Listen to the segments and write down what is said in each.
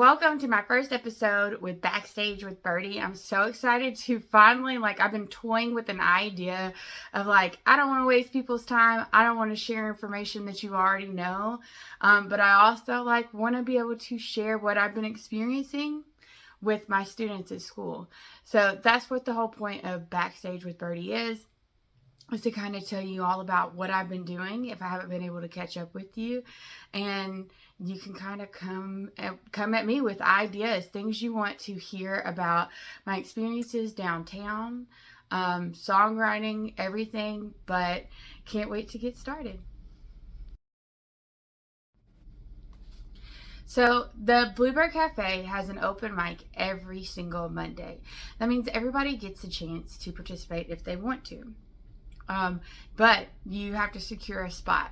welcome to my first episode with Backstage with Birdie. I'm so excited to finally, I've been toying with an idea of, I don't want to waste people's time. I don't want to share information that you already know. But I also, want to be able to share what I've been experiencing with my students at school. So that's what the whole point of Backstage with Birdie is to kind of tell you all about what I've been doing if I haven't been able to catch up with you. And you can kind of come at me with ideas, things you want to hear about my experiences downtown, songwriting, everything, but can't wait to get started. So the Bluebird Cafe has an open mic every single Monday. That means everybody gets a chance to participate if they want to. But you have to secure a spot.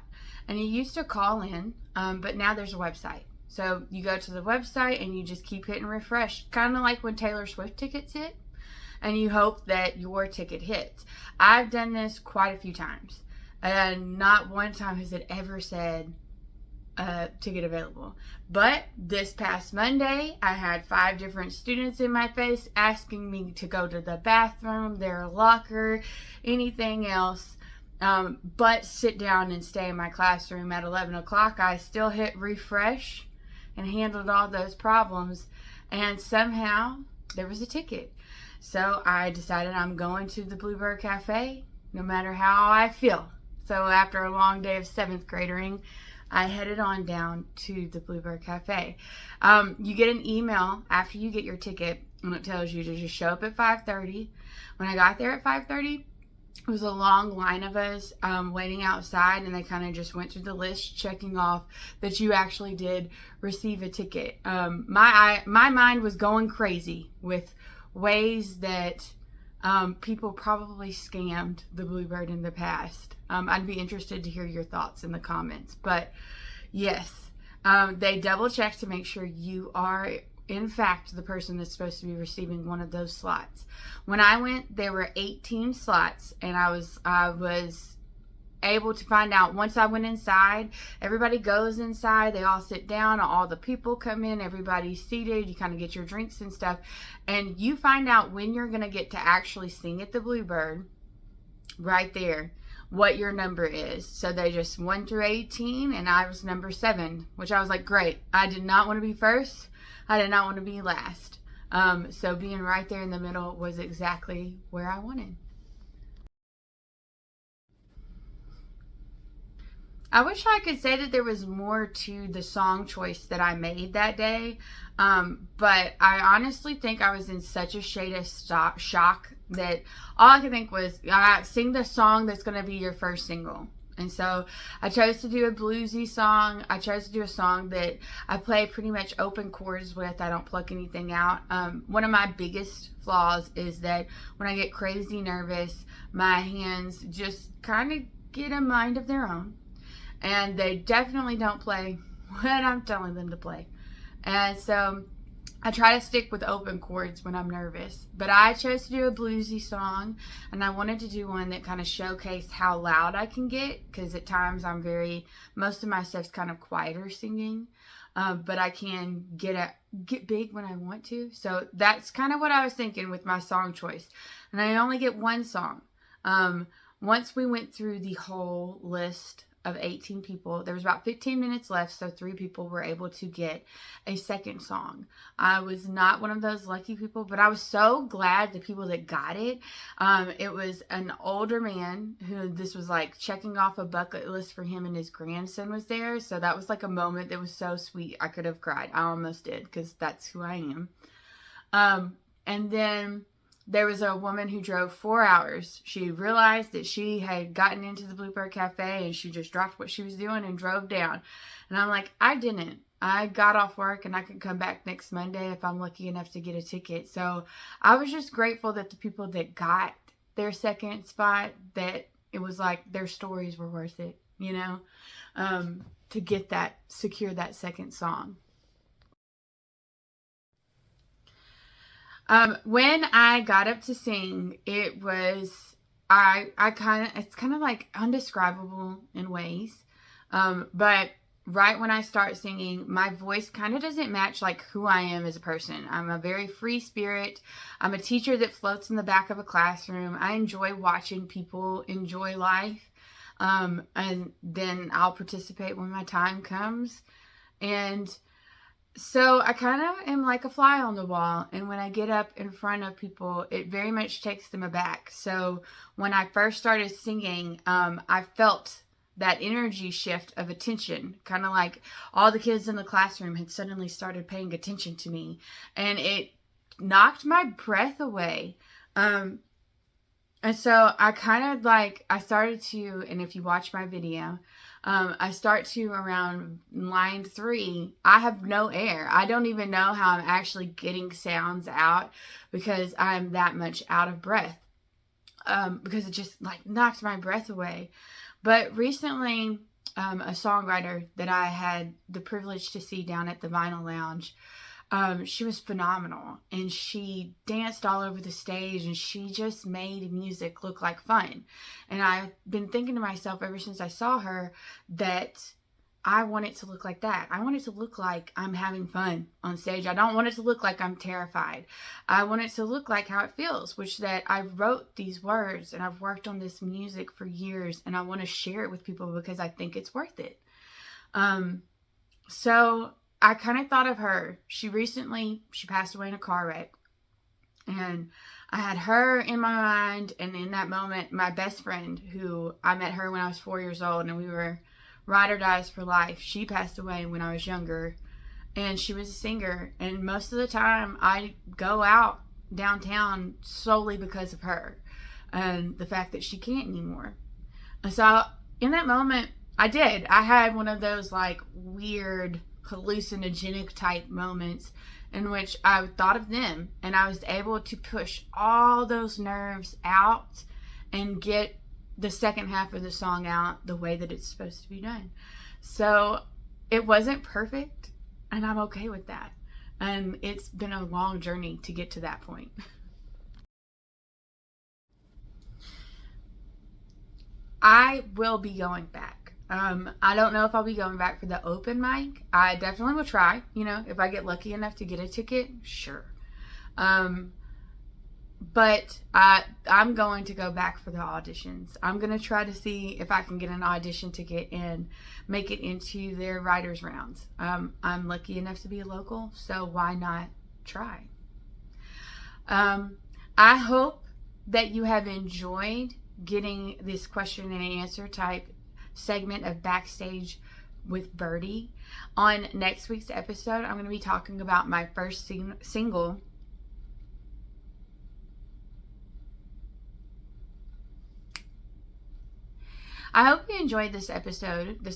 And you used to call in, but now there's a website. So you go to the website and you just keep hitting refresh, kind of like when Taylor Swift tickets hit, and you hope that your ticket hits. I've done this quite a few times, and not one time has it ever said ticket available. But this past Monday, I had 5 different students in my face asking me to go to the bathroom, their locker, anything else, but sit down and stay in my classroom at 11 o'clock. I still hit refresh and handled all those problems, and somehow there was a ticket. So I decided I'm going to the Bluebird Cafe no matter how I feel. So after a long day of 7th gradering, I headed on down to the Bluebird Cafe. You get an email after you get your ticket, and it tells you to just show up at 5:30. When I got there at 5:30, it was a long line of us waiting outside, and they kind of just went through the list, checking off that you actually did receive a ticket. My mind was going crazy with ways that people probably scammed the Bluebird in the past. I'd be interested to hear your thoughts in the comments. But yes, they double check to make sure you are in fact the person that's supposed to be receiving one of those slots. When I went, there were 18 slots, and I was able to find out once I went inside. Everybody goes inside, they all sit down, all the people come in, everybody's seated, you kind of get your drinks and stuff, and you find out when you're going to get to actually sing at the Bluebird right there what your number is. So they just 1 through 18, and I was number 7, which I was like, great. I did not want to be first, I did not want to be last. So being right there in the middle was exactly where I wanted. I wish I could say that there was more to the song choice that I made that day, but I honestly think I was in such a shade of shock that all I could think was, sing the song that's going to be your first single. And so I chose to do a bluesy song. I chose to do a song that I play pretty much open chords with. I don't pluck anything out. One of my biggest flaws is that when I get crazy nervous, my hands just kind of get a mind of their own. And they definitely don't play what I'm telling them to play. And so I try to stick with open chords when I'm nervous. But I chose to do a bluesy song, and I wanted to do one that kind of showcased how loud I can get, because at times most of my stuff's kind of quieter singing. But I can get big when I want to. So that's kind of what I was thinking with my song choice. And I only get one song. Once we went through the whole list of 18 people, there was about 15 minutes left, so 3 people were able to get a second song. I was not one of those lucky people, but I was so glad the people that got it. It was an older man who this was like checking off a bucket list for him, and his grandson was there, so that was like a moment that was so sweet. I could have cried. I almost did, because that's who I am. And then there was a woman who drove 4 hours. She realized that she had gotten into the Bluebird Cafe, and she just dropped what she was doing and drove down. And I'm like, I didn't. I got off work, and I could come back next Monday if I'm lucky enough to get a ticket. So I was just grateful that the people that got their second spot, that it was like their stories were worth it, to secure that second song. When I got up to sing, it was, it's kind of like undescribable in ways. But right when I start singing, my voice kind of doesn't match like who I am as a person. I'm a very free spirit. I'm a teacher that floats in the back of a classroom. I enjoy watching people enjoy life. And then I'll participate when my time comes. And so I kind of am like a fly on the wall. And when I get up in front of people, it very much takes them aback. So when I first started singing, I felt that energy shift of attention, kind of like all the kids in the classroom had suddenly started paying attention to me, and it knocked my breath away. And so I kind of like, I started to, and if you watch my video, I start to around line 3, I have no air. I don't even know how I'm actually getting sounds out because I'm that much out of breath. Because it just like knocked my breath away. But recently, a songwriter that I had the privilege to see down at the Vinyl Lounge, she was phenomenal, and she danced all over the stage, and she just made music look like fun. And I've been thinking to myself ever since I saw her that I want it to look like that. I want it to look like I'm having fun on stage. I don't want it to look like I'm terrified. I want it to look like how it feels, which that I wrote these words and I've worked on this music for years, and I want to share it with people because I think it's worth it. So I kind of thought of her. She passed away in a car wreck. And I had her in my mind, and in that moment, my best friend, who I met her when I was 4 years old, and we were ride or dies for life. She passed away when I was younger, and she was a singer, and most of the time I go out downtown solely because of her and the fact that she can't anymore. And so in that moment, I had one of those like weird hallucinogenic type moments in which I thought of them, and I was able to push all those nerves out and get the second half of the song out the way that it's supposed to be done. So it wasn't perfect, and I'm okay with that. And it's been a long journey to get to that point. I will be going back. I don't know if I'll be going back for the open mic. I definitely will try. If I get lucky enough to get a ticket, sure. But I'm going to go back for the auditions. I'm going to try to see if I can get an audition ticket and make it into their writers' rounds. I'm lucky enough to be a local, so why not try? I hope that you have enjoyed getting this question and answer type segment of Backstage with Birdie. On next week's episode, I'm going to be talking about my first single. I hope you enjoyed this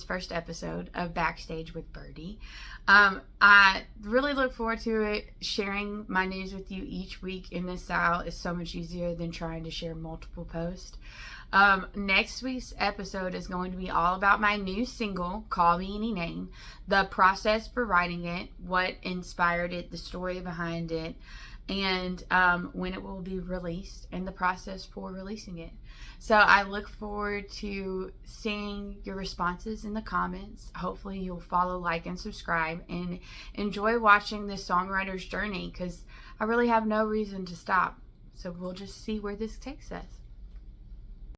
first episode of Backstage with Birdie. I really look forward to it. Sharing my news with you each week in this style is so much easier than trying to share multiple posts. Next week's episode is going to be all about my new single, Call Me Any Name, the process for writing it, what inspired it, the story behind it, and when it will be released, and the process for releasing it. So I look forward to seeing your responses in the comments. Hopefully you'll follow, like, and subscribe, and enjoy watching this songwriter's journey, because I really have no reason to stop. So we'll just see where this takes us.